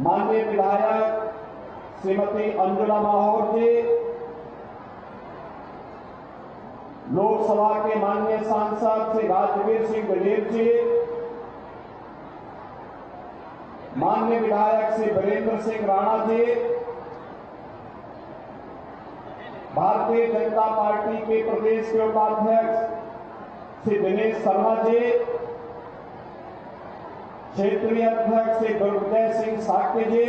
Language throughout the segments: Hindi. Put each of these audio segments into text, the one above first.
माननीय विधायक श्रीमती अंजुला माहौर जी, लोकसभा के माननीय सांसद श्री राजवीर सिंह गजेल जी, माननीय विधायक श्री वीरेंद्र सिंह राणा जी, भारतीय जनता पार्टी के प्रदेश के उपाध्यक्ष श्री दिनेश शर्मा जी, क्षेत्रीय अध्यक्ष श्री गुरविजय सिंह साक्य जी,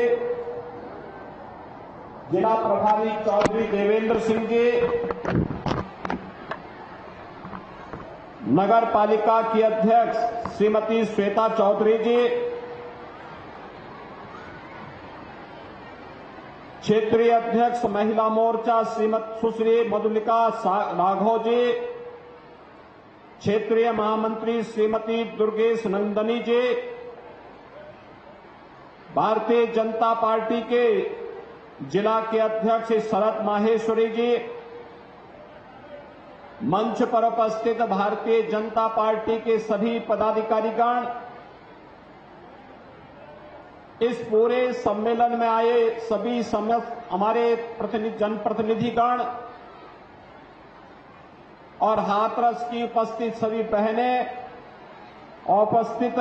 जिला प्रभारी चौधरी देवेंद्र सिंह जी, नगर पालिका की अध्यक्ष श्रीमती श्वेता चौधरी जी, क्षेत्रीय अध्यक्ष महिला मोर्चा श्रीमती सुश्री मधुलिका राघव जी, क्षेत्रीय महामंत्री श्रीमती दुर्गेश नंदनी जी, भारतीय जनता पार्टी के जिला के अध्यक्ष शरद माहेश्वरी जी, मंच पर उपस्थित भारतीय जनता पार्टी के सभी पदाधिकारीगण, इस पूरे सम्मेलन में आए सभी हमारे जनप्रतिनिधिगण और हाथरस की उपस्थित सभी बहनें, उपस्थित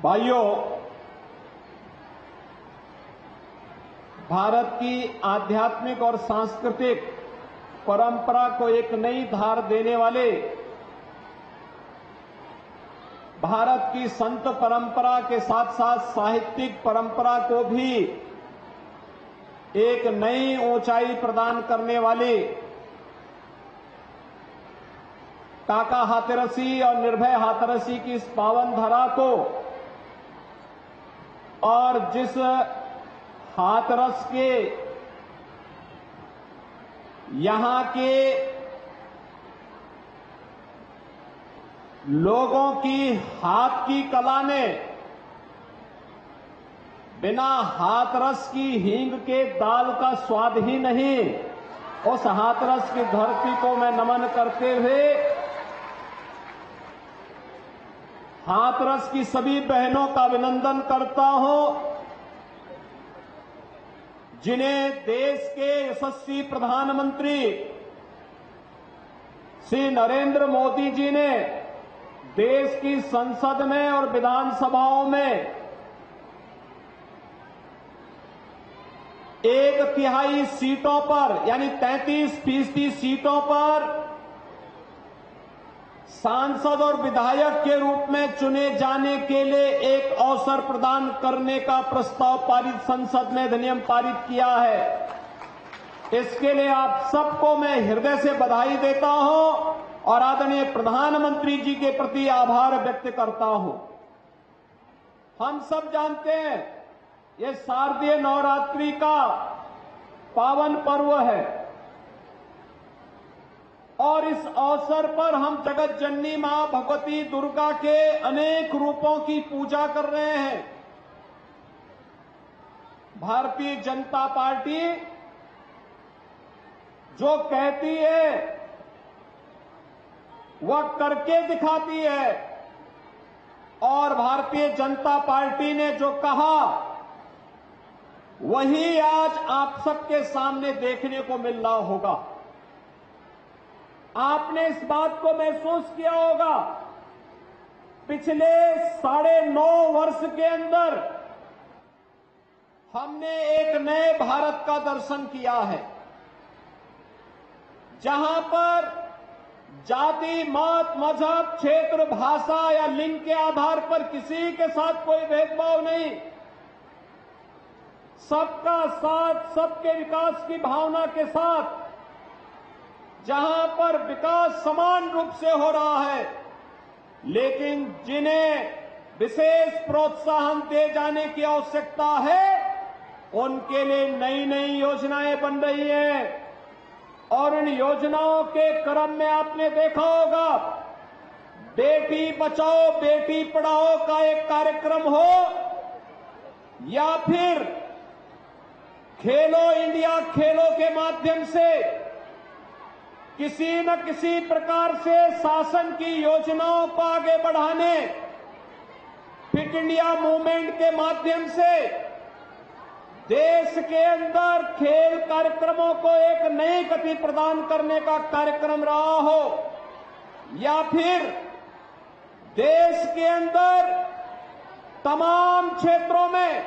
भाइयों, भारत की आध्यात्मिक और सांस्कृतिक परंपरा को एक नई धार देने वाले, भारत की संत परंपरा के साथ साथ साहित्यिक परंपरा को भी एक नई ऊंचाई प्रदान करने वाले काका हाथरसी और निर्भय हाथरसी की इस पावन धरा को और जिस हाथरस के यहां के लोगों की हाथ की कला ने बिना हाथरस की हींग के दाल का स्वाद ही नहीं, उस हाथरस की धरती को मैं नमन करते हुए हाथरस की सभी बहनों का अभिनंदन करता हूं, जिन्हें देश के यशस्वी प्रधानमंत्री श्री नरेंद्र मोदी जी ने देश की संसद में और विधानसभाओं में 1/3 सीटों पर यानी 33% सीटों पर सांसद और विधायक के रूप में चुने जाने के लिए एक अवसर प्रदान करने का प्रस्ताव पारित संसद में अधिनियम पारित किया है। इसके लिए आप सबको मैं हृदय से बधाई देता हूं और आदरणीय प्रधानमंत्री जी के प्रति आभार व्यक्त करता हूं। हम सब जानते हैं ये शारदीय नवरात्रि का पावन पर्व है और इस अवसर पर हम जगत जननी मां भगवती दुर्गा के अनेक रूपों की पूजा कर रहे हैं। भारतीय जनता पार्टी जो कहती है वह करके दिखाती है और भारतीय जनता पार्टी ने जो कहा वही आज आप सबके सामने देखने को मिल रहा होगा। आपने इस बात को महसूस किया होगा, पिछले 9.5 वर्ष के अंदर हमने एक नए भारत का दर्शन किया है, जहां पर जाति, मत, मजहब, क्षेत्र, भाषा या लिंग के आधार पर किसी के साथ कोई भेदभाव नहीं, सबका साथ, सबके विकास की भावना के साथ, जहां पर विकास समान रूप से हो रहा है, लेकिन जिन्हें विशेष प्रोत्साहन दिए जाने की आवश्यकता है उनके लिए नई नई योजनाएं बन रही हैं और इन योजनाओं के क्रम में आपने देखा होगा बेटी बचाओ बेटी पढ़ाओ का एक कार्यक्रम हो या फिर खेलो इंडिया खेलों के माध्यम से किसी न किसी प्रकार से शासन की योजनाओं को आगे बढ़ाने, फिट फिट इंडिया मूवमेंट के माध्यम से देश के अंदर खेल कार्यक्रमों को एक नई गति प्रदान करने का कार्यक्रम रहा हो, या फिर देश के अंदर तमाम क्षेत्रों में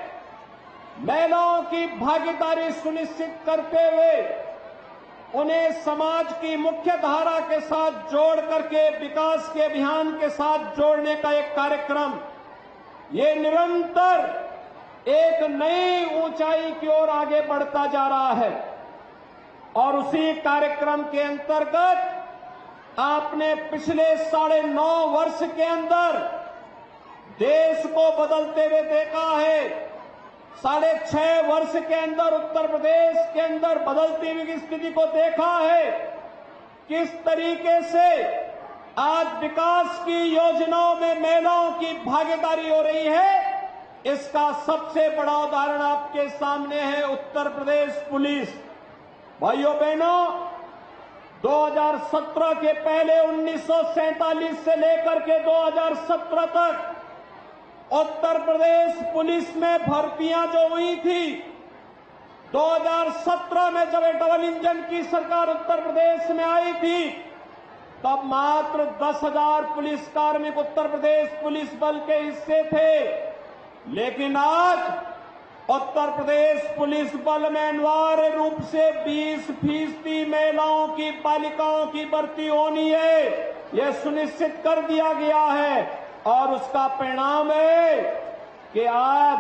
महिलाओं की भागीदारी सुनिश्चित करते हुए उन्हें समाज की मुख्य धारा के साथ जोड़ करके विकास के अभियान के साथ जोड़ने का एक कार्यक्रम, ये निरंतर एक नई ऊंचाई की ओर आगे बढ़ता जा रहा है। और उसी कार्यक्रम के अंतर्गत आपने पिछले 9.5 वर्ष के अंदर देश को बदलते हुए देखा है। 6.5 वर्ष के अंदर उत्तर प्रदेश के अंदर बदलती हुई स्थिति को देखा है। किस तरीके से आज विकास की योजनाओं में महिलाओं की भागीदारी हो रही है, इसका सबसे बड़ा उदाहरण आपके सामने है उत्तर प्रदेश पुलिस। भाइयों बहनों, 2017 के पहले 1947 से लेकर के 2017 तक उत्तर प्रदेश पुलिस में भर्तियां जो हुई थी, 2017 में जब डबल इंजन की सरकार उत्तर प्रदेश में आई थी, तब मात्र 10,000 पुलिस कार्मिक उत्तर प्रदेश पुलिस बल के हिस्से थे। लेकिन आज उत्तर प्रदेश पुलिस बल में अनिवार्य रूप से 20% महिलाओं की, बालिकाओं की भर्ती होनी है, यह सुनिश्चित कर दिया गया है। और उसका परिणाम है कि आज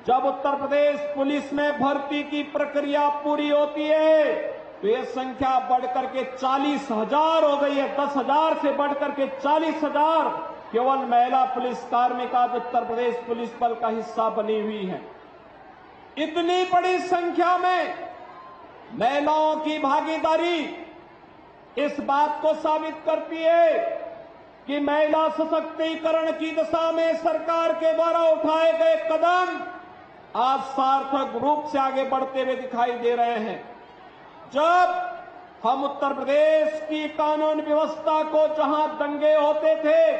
जब उत्तर प्रदेश पुलिस में भर्ती की प्रक्रिया पूरी होती है तो यह संख्या बढ़कर के 40,000 हो गई है। 10,000 से बढ़कर के 40,000 केवल महिला पुलिस कार्मिक आज उत्तर प्रदेश पुलिस बल का हिस्सा बनी हुई है। इतनी बड़ी संख्या में महिलाओं की भागीदारी इस बात को साबित करती है कि महिला सशक्तिकरण की दिशा में सरकार के द्वारा उठाए गए कदम आज सार्थक रूप से आगे बढ़ते हुए दिखाई दे रहे हैं। जब हम उत्तर प्रदेश की कानून व्यवस्था को, जहां दंगे होते थे,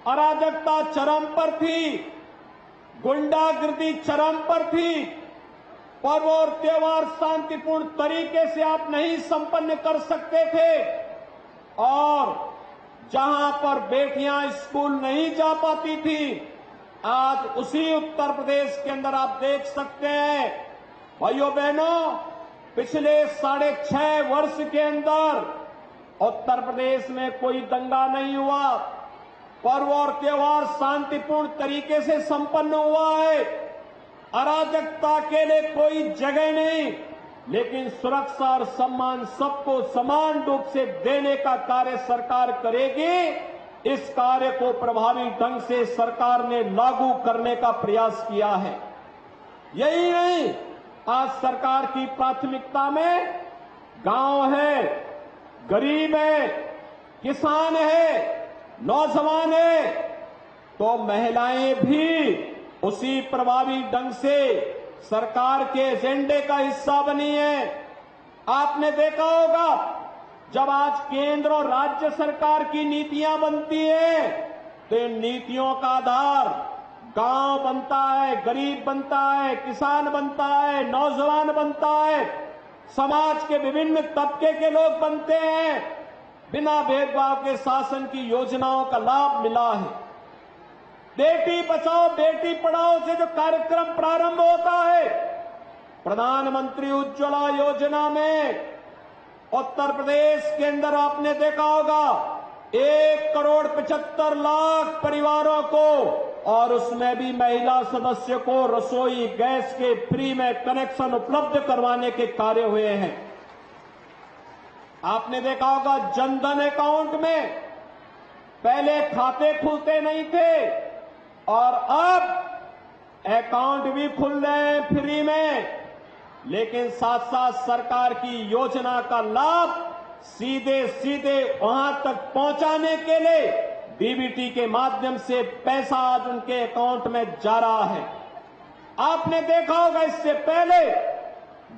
अराजकता चरम पर थी, गुंडागिर्दी चरम पर थी, पर्व और त्योहार शांतिपूर्ण तरीके से आप नहीं संपन्न कर सकते थे, और जहां पर बेटियां स्कूल नहीं जा पाती थी, आज उसी उत्तर प्रदेश के अंदर आप देख सकते हैं भाइयों बहनों, पिछले 6.5 वर्ष के अंदर उत्तर प्रदेश में कोई दंगा नहीं हुआ, पर्व और त्योहार शांतिपूर्ण तरीके से संपन्न हुआ है, अराजकता के लिए कोई जगह नहीं, लेकिन सुरक्षा और सम्मान सबको समान रूप से देने का कार्य सरकार करेगी। इस कार्य को प्रभावी ढंग से सरकार ने लागू करने का प्रयास किया है। यही नहीं, आज सरकार की प्राथमिकता में गांव है, गरीब है, किसान है, नौजवान है, तो महिलाएं भी उसी प्रभावी ढंग से सरकार के एजेंडे का हिस्सा बनी है। आपने देखा होगा जब आज केंद्र और राज्य सरकार की नीतियां बनती है तो इन नीतियों का आधार गांव बनता है, गरीब बनता है, किसान बनता है, नौजवान बनता है, समाज के विभिन्न तबके के लोग बनते हैं। बिना भेदभाव के शासन की योजनाओं का लाभ मिला है। बेटी बचाओ बेटी पढ़ाओ से जो कार्यक्रम प्रारंभ होता है, प्रधानमंत्री उज्ज्वला योजना में उत्तर प्रदेश के अंदर आपने देखा होगा 1,75,00,000 परिवारों को, और उसमें भी महिला सदस्य को रसोई गैस के फ्री में कनेक्शन उपलब्ध करवाने के कार्य हुए हैं। आपने देखा होगा जनधन अकाउंट में पहले खाते खुलते नहीं थे और अब अकाउंट भी खुल रहे हैं फ्री में, लेकिन साथ साथ सरकार की योजना का लाभ सीधे सीधे वहां तक पहुंचाने के लिए डीबीटी के माध्यम से पैसा आज उनके अकाउंट में जा रहा है। आपने देखा होगा इससे पहले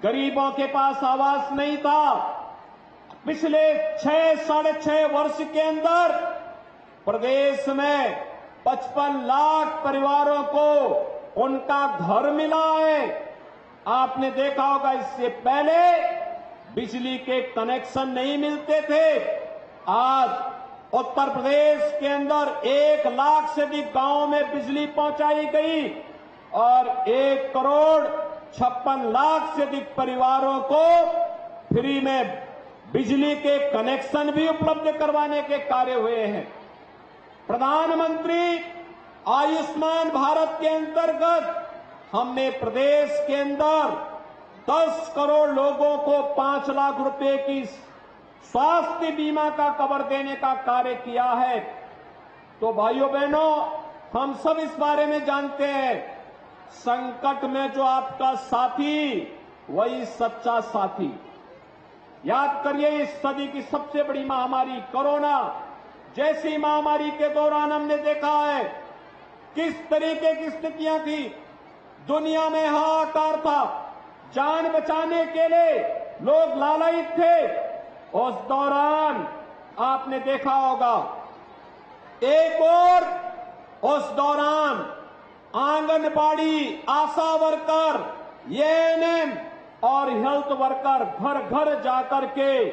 गरीबों के पास आवास नहीं था। पिछले 6 साढ़े 6 वर्ष के अंदर प्रदेश में 55 लाख परिवारों को उनका घर मिला है। आपने देखा होगा इससे पहले बिजली के कनेक्शन नहीं मिलते थे। आज उत्तर प्रदेश के अंदर 1 लाख से अधिक गांवों में बिजली पहुंचाई गई और 1,56,00,000 से अधिक परिवारों को फ्री में बिजली के कनेक्शन भी उपलब्ध करवाने के कार्य हुए हैं। प्रधानमंत्री आयुष्मान भारत के अंतर्गत हमने प्रदेश के अंदर 10 करोड़ लोगों को 5 लाख रुपए की स्वास्थ्य बीमा का कवर देने का कार्य किया है। तो भाइयों बहनों, हम सब इस बारे में जानते हैं, संकट में जो आपका साथी वही सच्चा साथी। याद करिए, इस सदी की सबसे बड़ी महामारी कोरोना जैसी महामारी के दौरान हमने देखा है किस तरीके की स्थितियां थी। दुनिया में हाहाकार था, जान बचाने के लिए लोग लालायित थे। उस दौरान आपने देखा होगा, एक और उस दौरान आंगनबाड़ी, आशा वर्कर, एएनएम और हेल्थ वर्कर घर घर जाकर के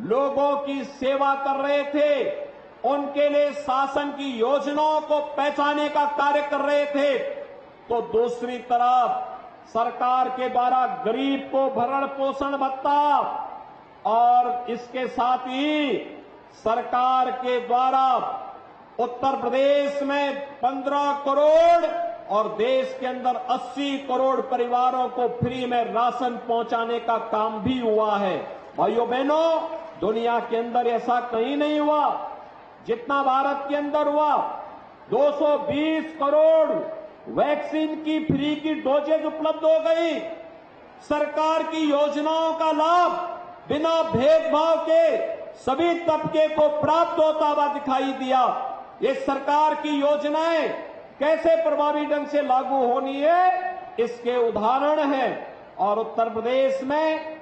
लोगों की सेवा कर रहे थे, उनके लिए शासन की योजनाओं को पहचाने का कार्य कर रहे थे। तो दूसरी तरफ सरकार के द्वारा गरीब को भरण पोषण भत्ता और इसके साथ ही सरकार के द्वारा उत्तर प्रदेश में 15 करोड़ और देश के अंदर 80 करोड़ परिवारों को फ्री में राशन पहुंचाने का काम भी हुआ है। भाइयों बहनों, दुनिया के अंदर ऐसा कहीं नहीं हुआ जितना भारत के अंदर हुआ। 220 करोड़ वैक्सीन की फ्री की डोजेज उपलब्ध हो गई। सरकार की योजनाओं का लाभ बिना भेदभाव के सभी तबके को प्राप्त होता हुआ दिखाई दिया। ये सरकार की योजनाएं कैसे प्रभावी ढंग से लागू होनी है, इसके उदाहरण हैं। और उत्तर प्रदेश में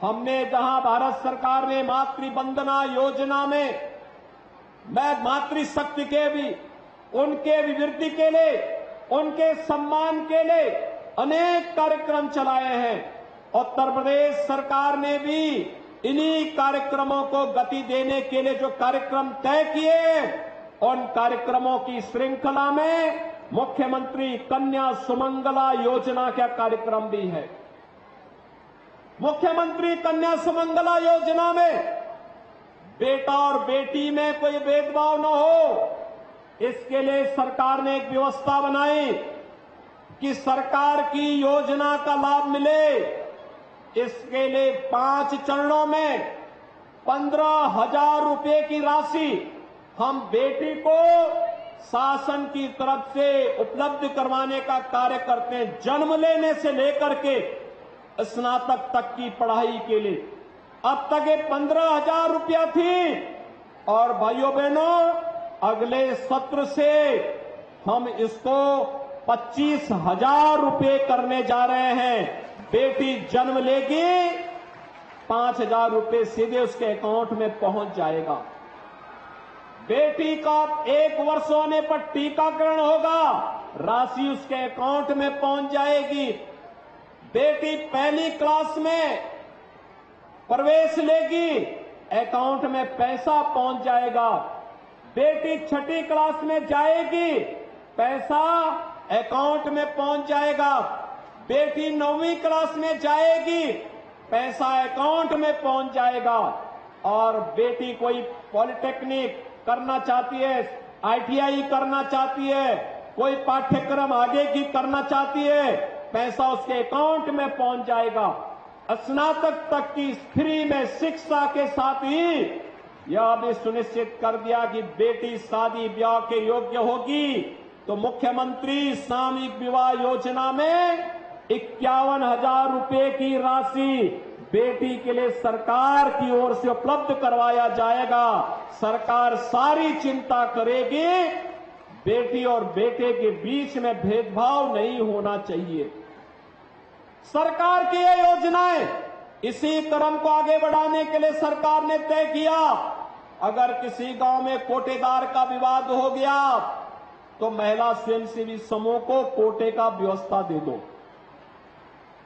हमने जहां भारत सरकार ने मातृ वंदना योजना में मातृशक्ति के भी, उनके अभिवृद्धि के लिए, उनके सम्मान के लिए अनेक कार्यक्रम चलाए हैं। उत्तर प्रदेश सरकार ने भी इन्हीं कार्यक्रमों को गति देने के लिए जो कार्यक्रम तय किए, उन कार्यक्रमों की श्रृंखला में मुख्यमंत्री कन्या सुमंगला योजना का कार्यक्रम भी है। मुख्यमंत्री कन्या सुमंगला योजना में बेटा और बेटी में कोई भेदभाव न हो, इसके लिए सरकार ने एक व्यवस्था बनाई कि सरकार की योजना का लाभ मिले। इसके लिए 5 चरणों में 15,000 रुपए की राशि हम बेटी को शासन की तरफ से उपलब्ध करवाने का कार्य करते हैं, जन्म लेने से लेकर के स्नातक तक की पढ़ाई के लिए। अब तक ये 15,000 रुपया थी और भाइयों बहनों, अगले सत्र से हम इसको 25,000 रुपए करने जा रहे हैं। बेटी जन्म लेगी, 5,000 रुपए सीधे उसके अकाउंट में पहुंच जाएगा। बेटी का 1 वर्ष होने पर टीकाकरण होगा, राशि उसके अकाउंट में पहुंच जाएगी। बेटी पहली क्लास में प्रवेश लेगी, अकाउंट में पैसा पहुंच जाएगा। बेटी 6ठी क्लास में जाएगी, पैसा अकाउंट में पहुंच जाएगा। बेटी 9वीं क्लास में जाएगी, पैसा अकाउंट में पहुंच जाएगा। और बेटी कोई पॉलिटेक्निक करना चाहती है, आईटीआई करना चाहती है, कोई पाठ्यक्रम आगे की करना चाहती है, पैसा उसके अकाउंट में पहुंच जाएगा। स्नातक तक की फ्री में शिक्षा के साथ ही यह भी सुनिश्चित कर दिया कि बेटी शादी ब्याह के योग्य होगी तो मुख्यमंत्री सामूहिक विवाह योजना में 51,000 रुपए की राशि बेटी के लिए सरकार की ओर से उपलब्ध करवाया जाएगा। सरकार सारी चिंता करेगी, बेटी और बेटे के बीच में भेदभाव नहीं होना चाहिए। सरकार की ये योजनाएं, इसी क्रम को आगे बढ़ाने के लिए सरकार ने तय किया, अगर किसी गांव में कोटेदार का विवाद हो गया, तो महिला स्वयंसेवी समूह को कोटे का व्यवस्था दे दो।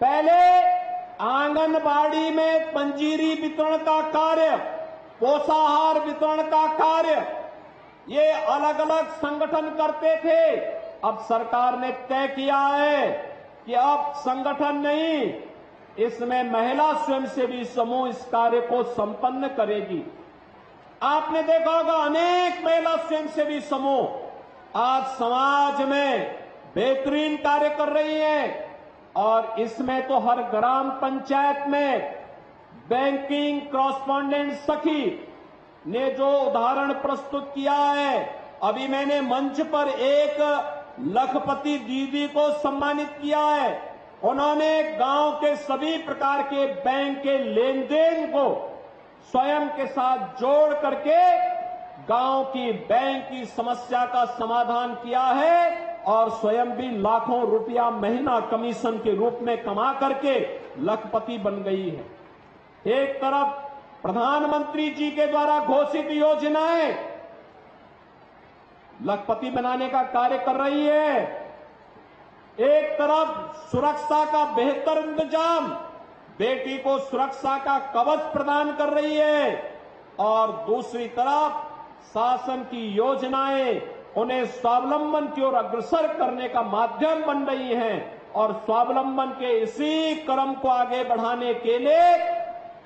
पहले आंगनबाड़ी में पंजीरी वितरण का कार्य, पोषाहार वितरण का कार्य ये अलग अलग संगठन करते थे। अब सरकार ने तय किया है कि अब संगठन नहीं, इसमें महिला स्वयंसेवी समूह इस कार्य को संपन्न करेगी। आपने देखा होगा अनेक महिला स्वयंसेवी समूह आज समाज में बेहतरीन कार्य कर रही हैं और इसमें तो हर ग्राम पंचायत में बैंकिंग कॉरेस्पॉन्डेंट सखी ने जो उदाहरण प्रस्तुत किया है, अभी मैंने मंच पर एक लखपति दीदी को सम्मानित किया है। उन्होंने गांव के सभी प्रकार के बैंक के लेन देन को स्वयं के साथ जोड़ करके गांव की बैंक की समस्या का समाधान किया है और स्वयं भी लाखों रुपया महीना कमीशन के रूप में कमा करके लखपति बन गई है। एक तरफ प्रधानमंत्री जी के द्वारा घोषित योजनाएं लखपति बनाने का कार्य कर रही है, एक तरफ सुरक्षा का बेहतर इंतजाम, बेटी को सुरक्षा का कवच प्रदान कर रही है और दूसरी तरफ शासन की योजनाएं उन्हें स्वावलंबन की ओर अग्रसर करने का माध्यम बन रही हैं और स्वावलंबन के इसी क्रम को आगे बढ़ाने के लिए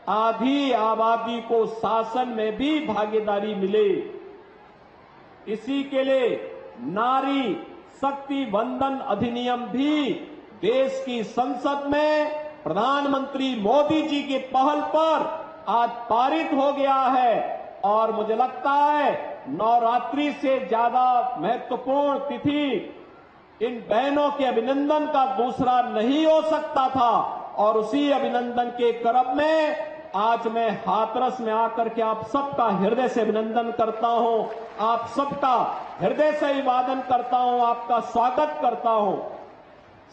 आधी आबादी को शासन में भी भागीदारी मिले। इसी के लिए नारी शक्ति वंदन अधिनियम भी देश की संसद में प्रधानमंत्री मोदी जी की पहल पर आज पारित हो गया है और मुझे लगता है नवरात्रि से ज्यादा महत्वपूर्ण तिथि इन बहनों के अभिनंदन का दूसरा नहीं हो सकता था और उसी अभिनंदन के क्रम में आज मैं हाथरस में आकर के आप सबका हृदय से अभिनंदन करता हूं, आप सबका हृदय से अभिवादन करता हूं, आपका स्वागत करता हूं।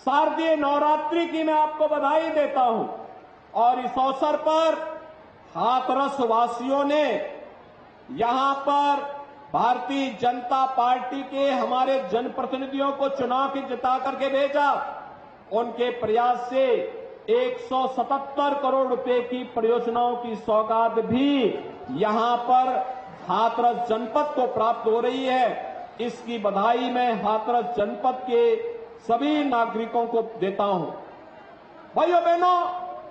शारदीय नवरात्रि की मैं आपको बधाई देता हूं और इस अवसर पर हाथरस वासियों ने यहां पर भारतीय जनता पार्टी के हमारे जनप्रतिनिधियों को चुनाव की जिता करके भेजा। उनके प्रयास से 177 करोड़ रुपए की परियोजनाओं की सौगात भी यहां पर हाथरस जनपद को प्राप्त हो रही है। इसकी बधाई मैं हाथरस जनपद के सभी नागरिकों को देता हूं। भाइयों बहनों,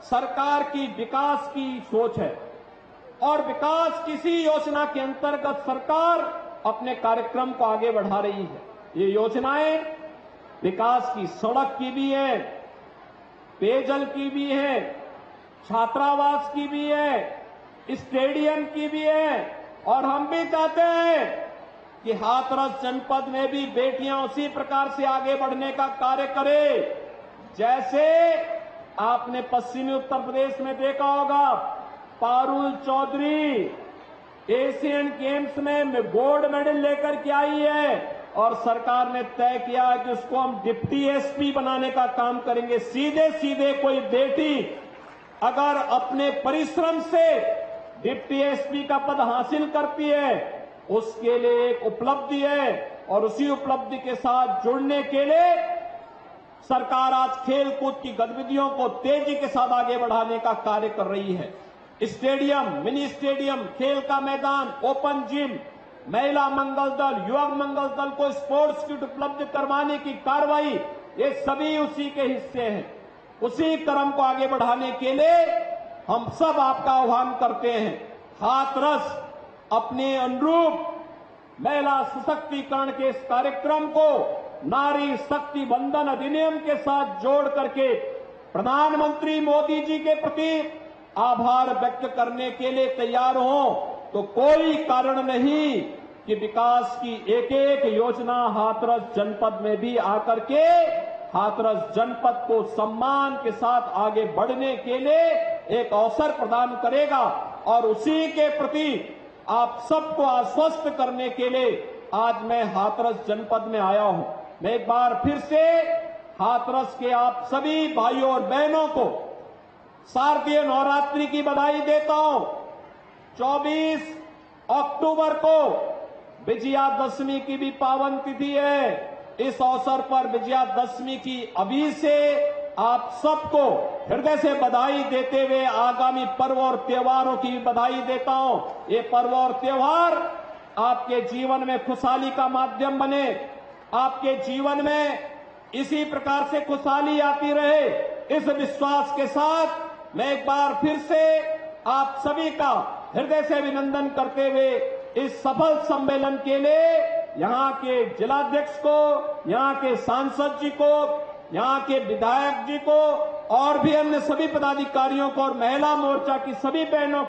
सरकार की विकास की सोच है और विकास किसी योजना के अंतर्गत सरकार अपने कार्यक्रम को आगे बढ़ा रही है। ये योजनाएं विकास की सड़क की भी है, पेयजल की भी है, छात्रावास की भी है, स्टेडियम की भी है और हम भी चाहते हैं कि हाथरस जनपद में भी बेटियां उसी प्रकार से आगे बढ़ने का कार्य करें। जैसे आपने पश्चिमी उत्तर प्रदेश में देखा होगा, पारुल चौधरी एशियन गेम्स में गोल्ड मेडल लेकर के आई है और सरकार ने तय किया कि उसको हम डिप्टी एसपी बनाने का काम करेंगे। सीधे सीधे कोई बेटी अगर अपने परिश्रम से डिप्टी एसपी का पद हासिल करती है, उसके लिए एक उपलब्धि है और उसी उपलब्धि के साथ जुड़ने के लिए सरकार आज खेल कूद की गतिविधियों को तेजी के साथ आगे बढ़ाने का कार्य कर रही है। स्टेडियम, मिनी स्टेडियम, खेल का मैदान, ओपन जिम, महिला मंगल दल, युवक मंगल दल को स्पोर्ट्स किट उपलब्ध करवाने की कार्रवाई, ये सभी उसी के हिस्से हैं। उसी क्रम को आगे बढ़ाने के लिए हम सब आपका आह्वान करते हैं। हाथरस अपने अनुरूप महिला सशक्तिकरण के इस कार्यक्रम को नारी शक्ति वंदन अधिनियम के साथ जोड़ करके प्रधानमंत्री मोदी जी के प्रति आभार व्यक्त करने के लिए तैयार हो तो कोई कारण नहीं कि विकास की एक एक योजना हाथरस जनपद में भी आकर के हाथरस जनपद को सम्मान के साथ आगे बढ़ने के लिए एक अवसर प्रदान करेगा और उसी के प्रति आप सबको आश्वस्त करने के लिए आज मैं हाथरस जनपद में आया हूं। मैं एक बार फिर से हाथरस के आप सभी भाइयों और बहनों को शारदीय नवरात्रि की बधाई देता हूं। 24 अक्टूबर को विजयादशमी की भी पावन तिथि है। इस अवसर पर विजयादशमी की अभी से आप सबको हृदय से बधाई देते हुए आगामी पर्व और त्योहारों की बधाई देता हूं। ये पर्व और त्योहार आपके जीवन में खुशहाली का माध्यम बने, आपके जीवन में इसी प्रकार से खुशहाली आती रहे, इस विश्वास के साथ मैं एक बार फिर से आप सभी का हृदय से अभिनंदन करते हुए इस सफल सम्मेलन के लिए यहां के जिलाध्यक्ष को, यहां के सांसद जी को, यहां के विधायक जी को और भी अन्य सभी पदाधिकारियों को और महिला मोर्चा की सभी बहनों